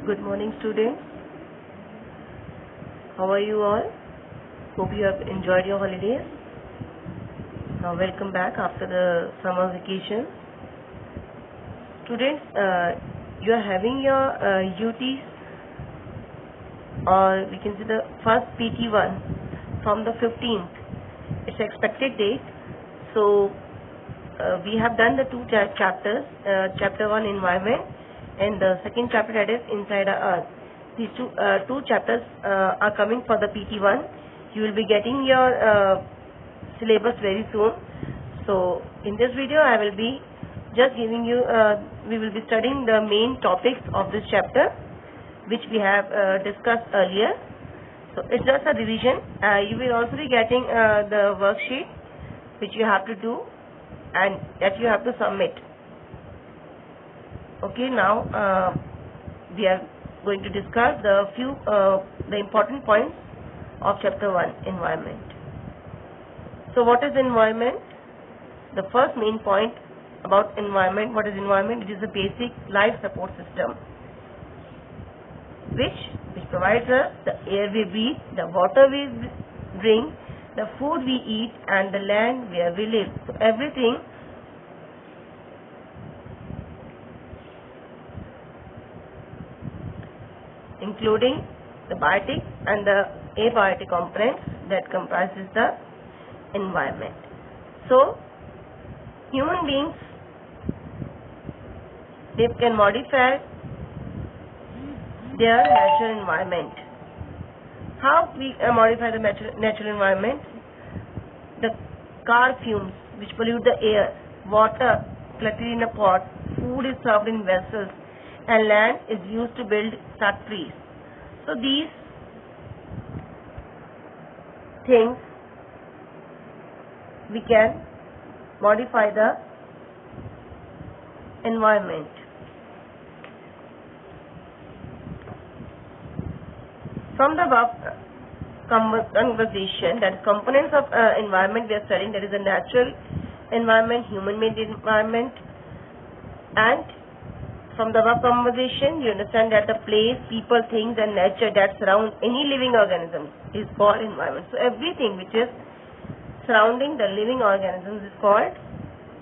Good morning, students. How are you all? Hope you have enjoyed your holidays. Now welcome back after the summer vacation. Students, you are having your UTs, or we can say the first PT1 from the 15th. It's expected date. So we have done the two chapters, chapter 1 environment and the second chapter, that is inside our earth. These two chapters are coming for the PT1. You will be getting your syllabus very soon. So in this video I will be just giving you, we will be studying the main topics of this chapter which we have discussed earlier. So it's just a revision. You will also be getting the worksheet which you have to do and that you have to submit. Okay, now we are going to discuss the important points of chapter 1, environment. So what is environment? The first main point about environment, what is environment? It is a basic life support system which provides us the air we breathe, the water we drink, the food we eat and the land where we live. So everything including the biotic and the abiotic components that comprises the environment. So human beings, they can modify their natural environment. How we modify the natural environment? The car fumes which pollute the air, water collected in a pot, food is served in vessels, and land is used to build factories. So these things we can modify the environment. From the above conversation, that components of environment we are studying, that is a natural environment, human-made environment, and from the above conversation you understand that the place, people, things and nature that surround any living organism is called environment. So everything which is surrounding the living organisms is called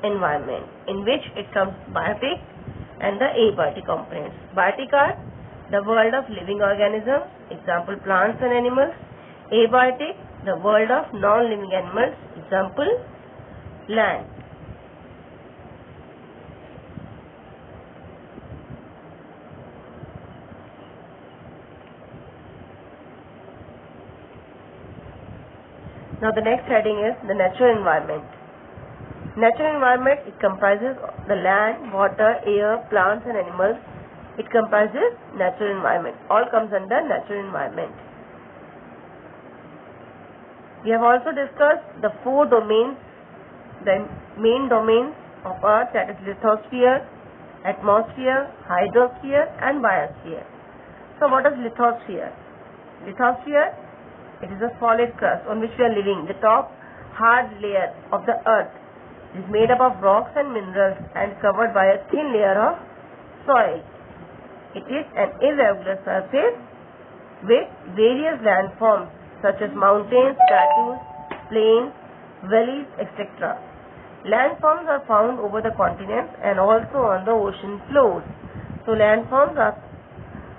environment, in which it comes biotic and the abiotic components. Biotic are the world of living organisms, example plants and animals. Abiotic, the world of non-living animals, example land. Now the next heading is the natural environment. Natural environment, it comprises the land, water, air, plants and animals. It comprises natural environment. All comes under natural environment. We have also discussed the four domains, the main domains of Earth, that is lithosphere, atmosphere, hydrosphere and biosphere. So what is lithosphere? Lithosphere, it is a solid crust on which we are living. The top hard layer of the earth is made up of rocks and minerals and covered by a thin layer of soil. It is an irregular surface with various landforms such as mountains, plateaus, plains, valleys, etc. Landforms are found over the continents and also on the ocean floors. So landforms are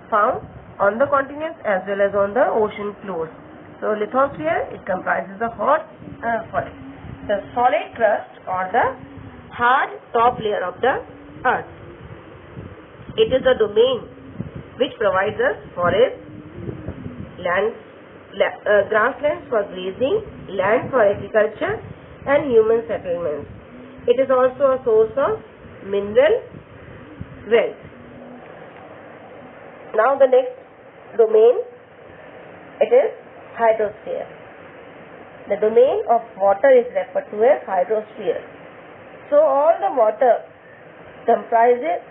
found on the continents as well as on the ocean floors. So lithosphere, it comprises the the solid crust or the hard top layer of the earth. It is a domain which provides us forest, grasslands for grazing, land for agriculture and human settlements. It is also a source of mineral wealth. Now the next domain, it is hydrosphere. The domain of water is referred to as hydrosphere. So all the water comprises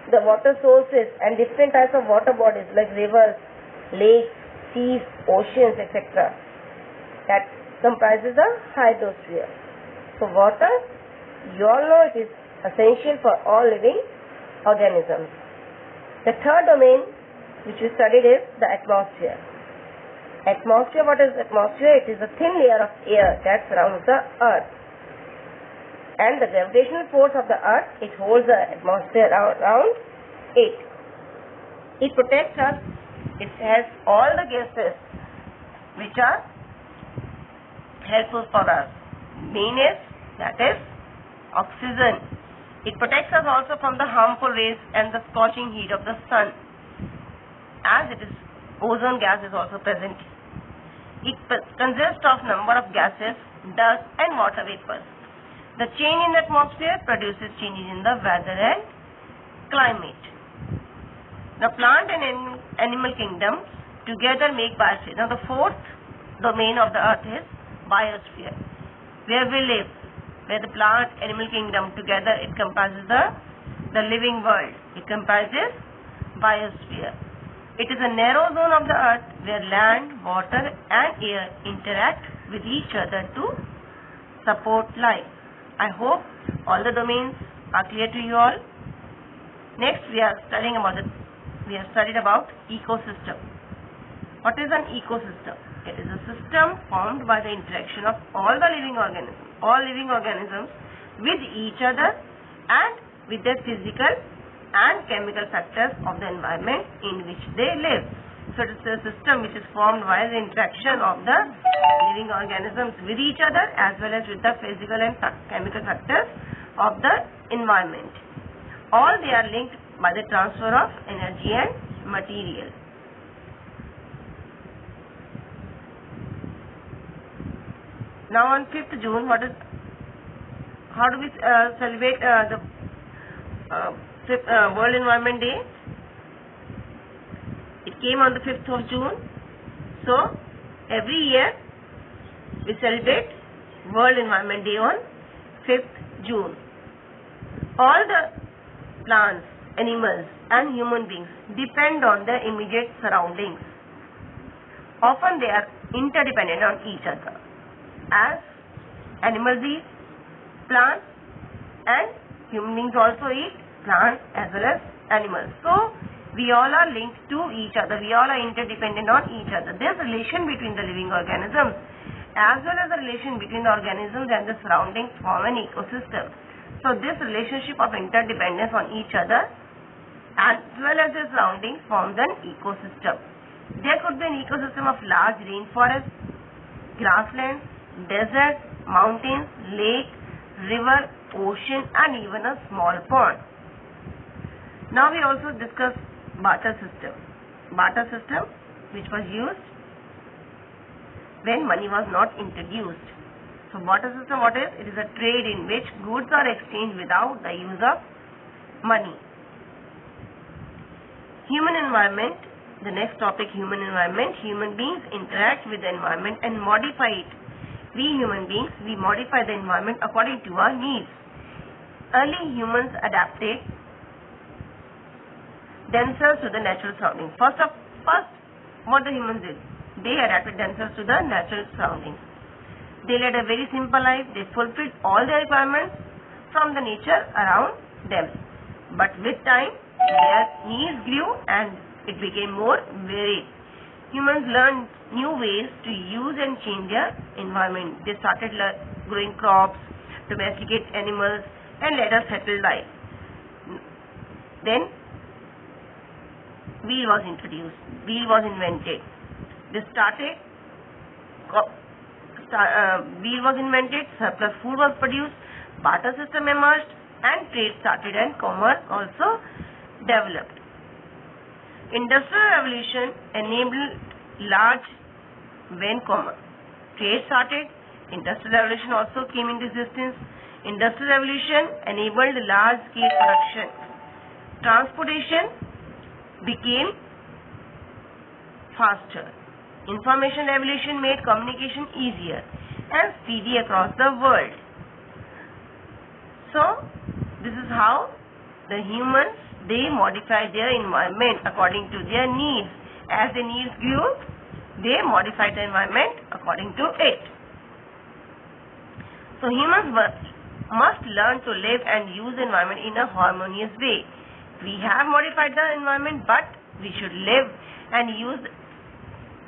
the water sources and different types of water bodies like rivers, lakes, seas, oceans, etc. That comprises the hydrosphere. So water, you all know it is essential for all living organisms. The third domain which we studied is the atmosphere. Atmosphere, what is atmosphere? It is a thin layer of air that surrounds the earth. And the gravitational force of the earth, it holds the atmosphere around it. It protects us. It has all the gases which are helpful for us. Main is, that is oxygen. It protects us also from the harmful rays and the scorching heat of the sun, as it is ozone gas is also present. It consists of number of gases, dust and water vapors. The change in the atmosphere produces changes in the weather and climate. The plant and animal kingdoms together make biosphere. Now the fourth domain of the earth is biosphere, where we live, where the plant animal kingdom together, it comprises the living world. It comprises biosphere. It is a narrow zone of the earth where land, water and air interact with each other to support life. I hope all the domains are clear to you all. Next we have studied about ecosystem. What is an ecosystem? It is a system formed by the interaction of all living organisms with each other and with their physical and chemical factors of the environment in which they live. So it is a system which is formed by the interaction of the living organisms with each other as well as with the physical and chemical factors of the environment. All they are linked by the transfer of energy and material. Now on 5th June, how do we celebrate the World Environment Day? It came on the 5th of June. So every year we celebrate World Environment Day on 5th June. All the plants, animals and human beings depend on their immediate surroundings. Often they are interdependent on each other, as animals eat plants and human beings also eat plants as well as animals. So we all are linked to each other. We all are interdependent on each other. There is a relation between the living organisms as well as the relation between the organisms and the surroundings form an ecosystem. So this relationship of interdependence on each other as well as the surroundings forms an ecosystem. There could be an ecosystem of large rainforests, grasslands, desert, mountains, lake, river, ocean and even a small pond. Now we also discuss barter system. Barter system which was used when money was not introduced. So barter system, what is? It is a trade in which goods are exchanged without the use of money. Human environment. The next topic, human environment. Human beings interact with the environment and modify it. We human beings, we modify the environment according to our needs. Early humans adapted themselves to the natural surroundings. First, what the humans did? They adapted themselves to the natural surroundings. They led a very simple life. They fulfilled all their requirements from the nature around them. But with time, their needs grew and it became more varied. Humans learned new ways to use and change their environment. They started growing crops, domesticate animals, and led a settled life. Then wheel was introduced. Wheel was invented. Wheel was invented. Surplus food was produced. Barter system emerged, and trade started, and commerce also developed. Industrial revolution enabled large when trade started. Industrial revolution also came into existence. Industrial revolution enabled large scale production. Transportation became faster. Information revolution made communication easier and speedy across the world. So this is how the humans, they modified their environment according to their needs. As the needs grew, they modified the environment according to it. So humans must learn to live and use the environment in a harmonious way. We have modified the environment, but We should live and use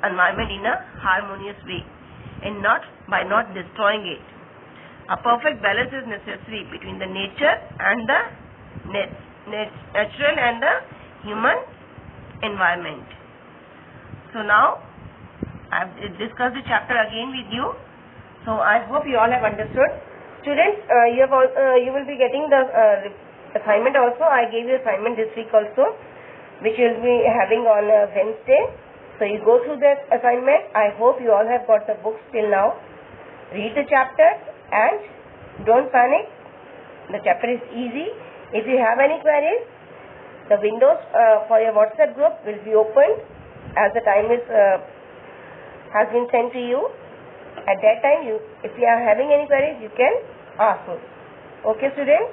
environment in a harmonious way and not destroying it. A perfect balance is necessary between the nature and the natural and the human environment. So now I have discussed the chapter again with you. So I hope you all have understood. Students, you will be getting the assignment also. I gave you assignment this week also, which you will be having on Wednesday. So you go through that assignment. I hope you all have got the books till now. Read the chapter and don't panic. The chapter is easy. If you have any queries, the windows for your WhatsApp group will be opened as the time is has been sent to you. At that time, if you are having any queries, you can ask us. Okay, students?